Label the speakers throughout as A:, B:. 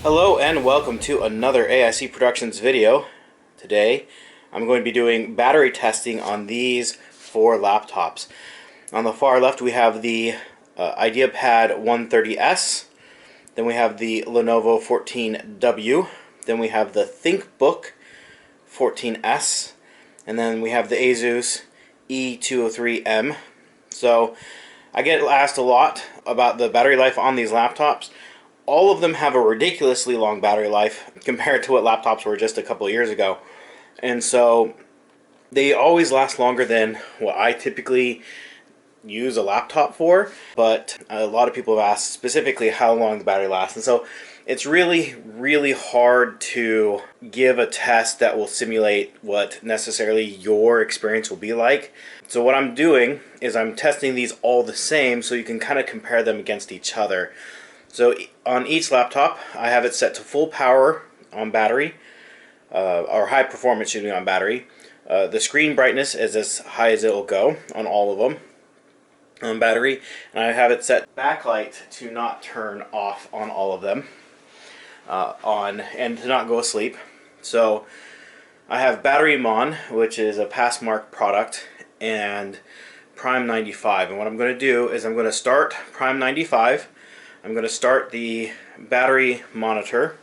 A: Hello and welcome to another AIC Productions video. Today I'm going to be doing battery testing on these four laptops. On the far left we have the Ideapad 130s, then we have the Lenovo 14w, then we have the Thinkbook 14s, and then we have the Asus E203m. So I get asked a lot about the battery life on these laptops. All of them have a ridiculously long battery life compared to what laptops were just a couple of years ago. And so they always last longer than what I typically use a laptop for. But a lot of people have asked specifically how long the battery lasts. And so it's really hard to give a test that will simulate what necessarily your experience will be like. So what I'm doing is I'm testing these all the same so you can kind of compare them against each other. So on each laptop, I have it set to full power on battery, or high performance shooting on battery. The screen brightness is as high as it will go on all of them on battery. And I have it set backlight to not turn off on all of them, and to not go asleep. So I have Battery Mon, which is a Passmark product, and Prime 95. And what I'm going to do is I'm going to start Prime 95. I'm going to start the battery monitor,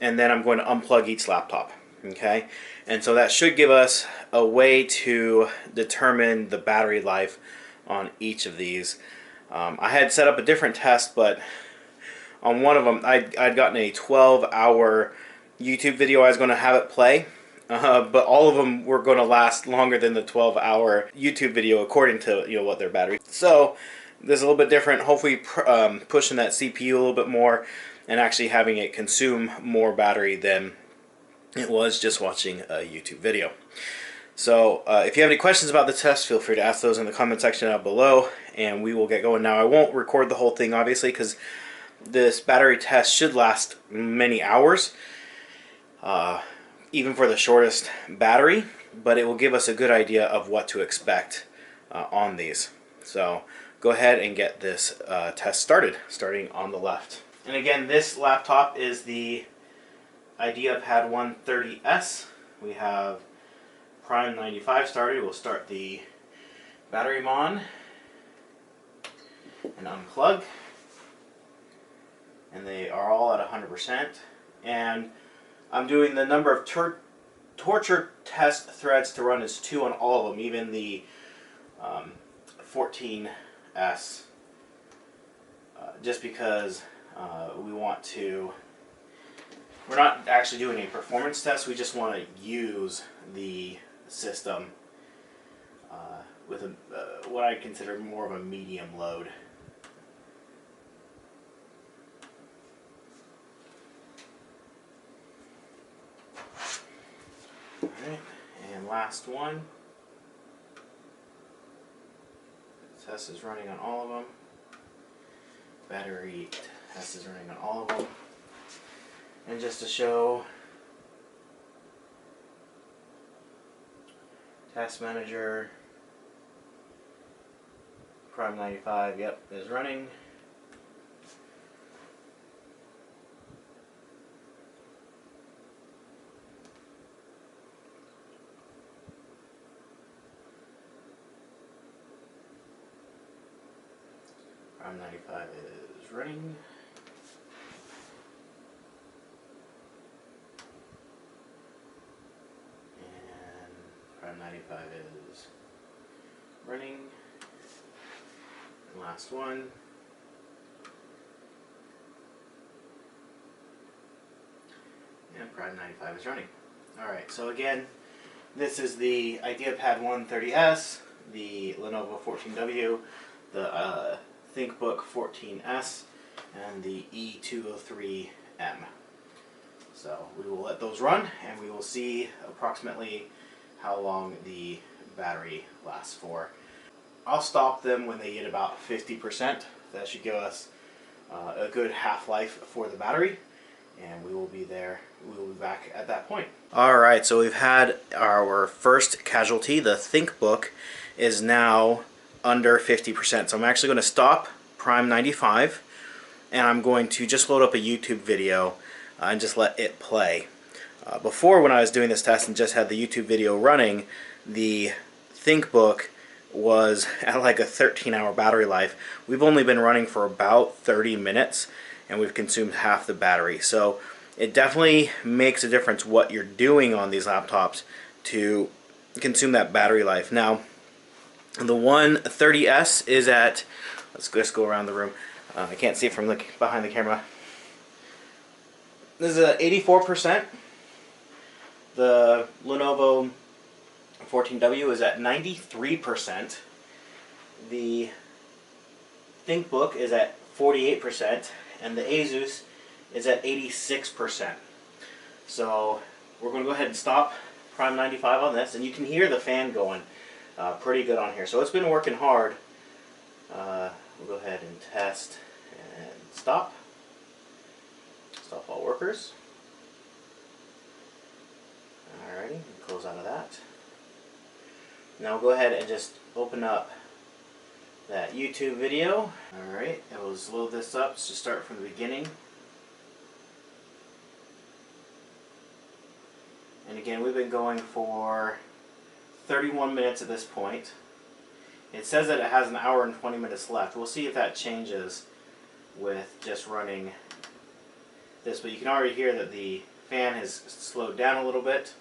A: and then I'm going to unplug each laptop. Okay, and so that should give us a way to determine the battery life on each of these. I had set up a different test, but on one of them I'd gotten a 12-hour YouTube video I was going to have it play, but all of them were going to last longer than the 12-hour YouTube video according to what their battery. So this is a little bit different, hopefully pushing that CPU a little bit more and actually having it consume more battery than it was just watching a YouTube video. So if you have any questions about the test, feel free to ask those in the comment section down below, and we will get going now. I won't record the whole thing, obviously, because this battery test should last many hours, even for the shortest battery, but it will give us a good idea of what to expect on these. So go ahead and get this test started, starting on the left. And again, this laptop is the Ideapad 130s. We have Prime 95 started. We'll start the battery mon and unplug. And they are all at 100%. And I'm doing the number of torture test threads to run is 2 on all of them, even the 14s, just because we're not actually doing a performance test, we just want to use the system with what I consider more of a medium load. Alright, and last one. The test is running on all of them. Battery test is running on all of them. And just to show, Task Manager, Prime 95, yep, is running. Prime 95 is running. And Prime 95 is running. And last one. And Prime 95 is running. Alright, so again, this is the Ideapad 130s, the Lenovo 14w, the Thinkbook 14s, and the E203m. So we will let those run, and we will see approximately how long the battery lasts for. I'll stop them when they get about 50%. That should give us a good half-life for the battery, and we will be there. We will be back at that point. Alright, so we've had our first casualty. The Thinkbook is now under 50%. So I'm actually going to stop Prime 95, and I'm going to just load up a YouTube video and just let it play. Before, when I was doing this test and just had the YouTube video running, the Thinkbook was at like a 13-hour battery life. We've only been running for about 30 minutes and we've consumed half the battery. So it definitely makes a difference what you're doing on these laptops to consume that battery life. Now, the 130s is at, let's just go around the room. I can't see it from behind the camera. This is at 84%. The Lenovo 14w is at 93%. The Thinkbook is at 48%, and the Asus is at 86%. So we're going to go ahead and stop Prime 95 on this, and you can hear the fan going pretty good on here. So it's been working hard. We'll go ahead and test and stop. Stop all workers. Alrighty, close out of that. Now we'll go ahead and just open up that YouTube video. Alright, it will load this up. Let's just start from the beginning. And again, we've been going for 31 minutes at this point. It says that it has an hour and 20 minutes left. We'll see if that changes with just running this, but you can already hear that the fan has slowed down a little bit.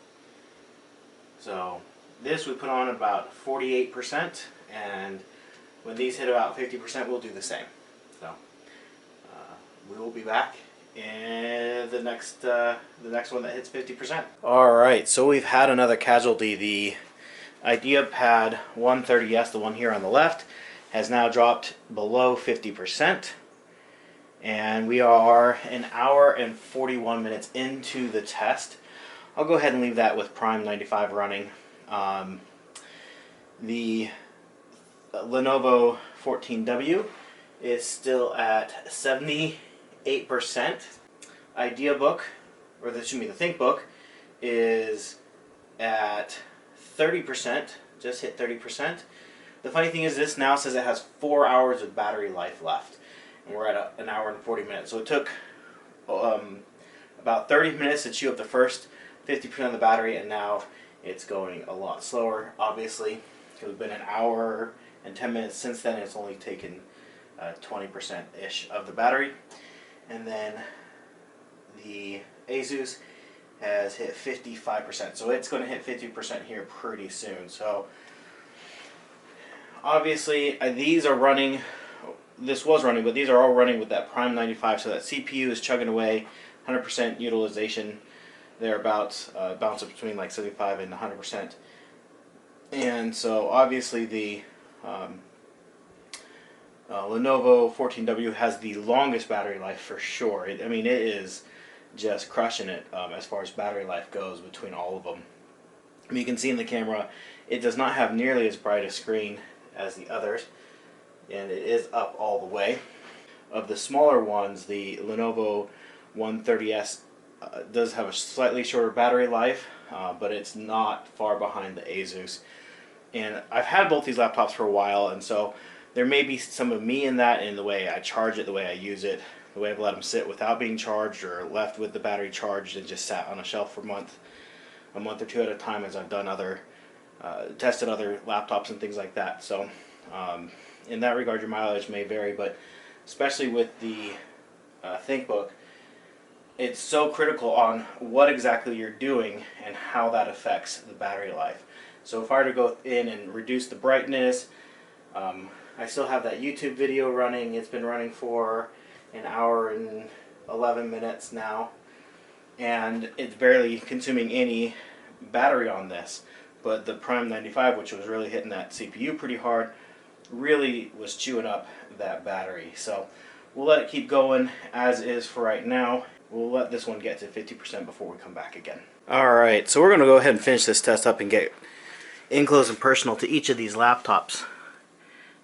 A: So this we put on about 48%, and when these hit about 50%, we'll do the same. So we will be back in the next one that hits 50%. All right, so we've had another casualty. The Ideapad 130s, the one here on the left, has now dropped below 50%. And we are an hour and 41 minutes into the test. I'll go ahead and leave that with Prime 95 running. The Lenovo 14w is still at 78%. Ideabook, or the Thinkbook, is at 30%, just hit 30%. The funny thing is, this now says it has 4 hours of battery life left. And we're at an hour and 40 minutes. So it took about 30 minutes to chew up the first 50% of the battery, and now it's going a lot slower, obviously. It has been an hour and 10 minutes since then. It's only taken 20%-ish of the battery. And then the Asus has hit 55%. So it's going to hit 50% here pretty soon. So obviously these are running. This was running, but these are all running with that Prime 95, so that CPU is chugging away, 100% utilization, thereabouts, bounces between like 75 and 100%. And so obviously the Lenovo 14w has the longest battery life for sure. I mean, it is just crushing it as far as battery life goes between all of them. I mean, you can see in the camera, it does not have nearly as bright a screen as the others, and it is up all the way. Of the smaller ones, the Lenovo 130s does have a slightly shorter battery life, but it's not far behind the Asus. And I've had both these laptops for a while, and so there may be some of me in that, in the way I charge it, the way I use it, the way I've let them sit without being charged, or left with the battery charged and just sat on a shelf for a month or two at a time, as I've done tested other laptops and things like that. So in that regard, your mileage may vary, but especially with the Thinkbook, it's so critical on what exactly you're doing and how that affects the battery life. So if I were to go in and reduce the brightness, I still have that YouTube video running. It's been running for an hour and 11 minutes now, and it's barely consuming any battery on this. But the Prime 95, which was really hitting that CPU pretty hard, really was chewing up that battery. So we'll let it keep going as is for right now. We'll let this one get to 50% before we come back again. Alright, so we're going to go ahead and finish this test up and get in close and personal to each of these laptops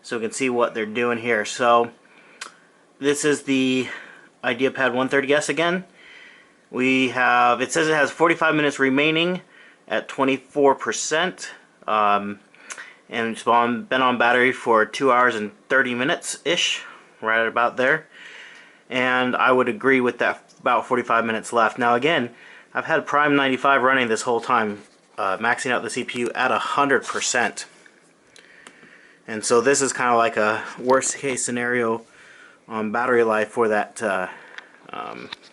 A: so we can see what they're doing here. So this is the Ideapad 130s again. It says it has 45 minutes remaining at 24%. And it's been on battery for 2 hours and 30 minutes-ish, right about there. And I would agree with that about 45 minutes left. Now again, I've had Prime 95 running this whole time, maxing out the CPU at 100%. And so this is kind of like a worst case scenario on battery life for that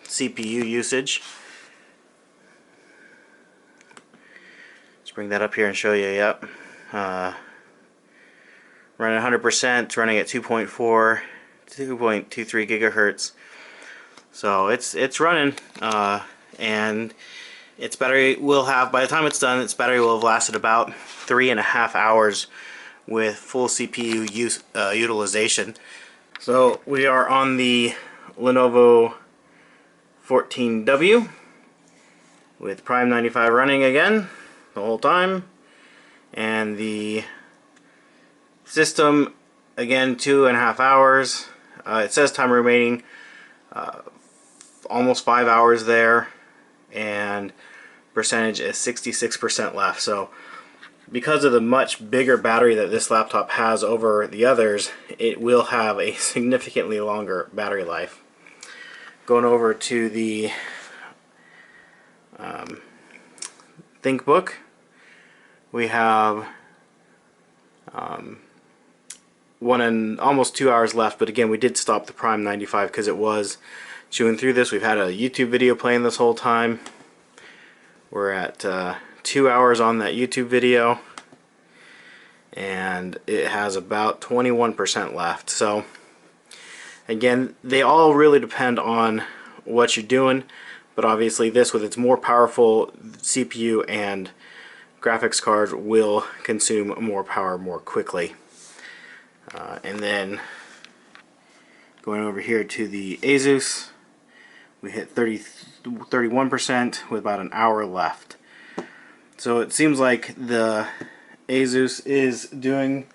A: CPU usage. Let's bring that up here and show you. Yep, running 100%, running at 2.23 gigahertz. So it's running, and its battery will have, by the time it's done, its battery will have lasted about 3.5 hours with full CPU utilization. So we are on the Lenovo 14w with Prime 95 running again the whole time, and the system again 2.5 hours. It says time remaining almost 5 hours there, and percentage is 66% left. So because of the much bigger battery that this laptop has over the others, it will have a significantly longer battery life. Going over to the Thinkbook, we have 1 and almost 2 hours left, but again, we did stop the Prime 95 because it was chewing through this. We've had a YouTube video playing this whole time. We're at 2 hours on that YouTube video, and it has about 21% left. So again, they all really depend on what you're doing, but obviously this, with its more powerful CPU and graphics card, will consume more power more quickly. And then going over here to the Asus, we hit 31% with about an hour left. So it seems like the Asus is doing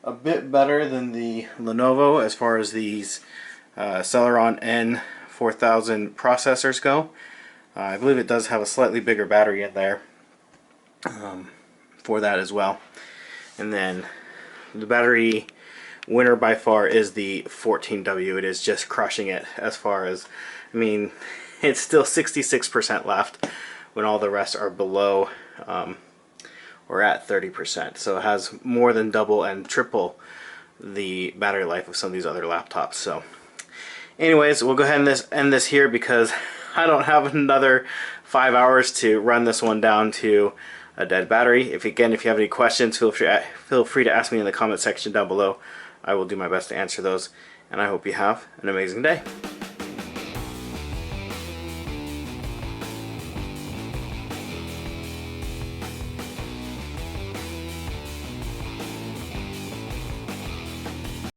A: a bit better than the Lenovo as far as these Celeron N4000 processors go. I believe it does have a slightly bigger battery in there for that as well. And then the battery winner by far is the 14W. It is just crushing it as far as, I mean, it's still 66% left when all the rest are below or at 30%. So it has more than double and triple the battery life of some of these other laptops. So anyways, we'll go ahead and end this here because I don't have another 5 hours to run this one down to a dead battery. If you have any questions, feel free to ask me in the comment section down below. I will do my best to answer those, and I hope you have an amazing day.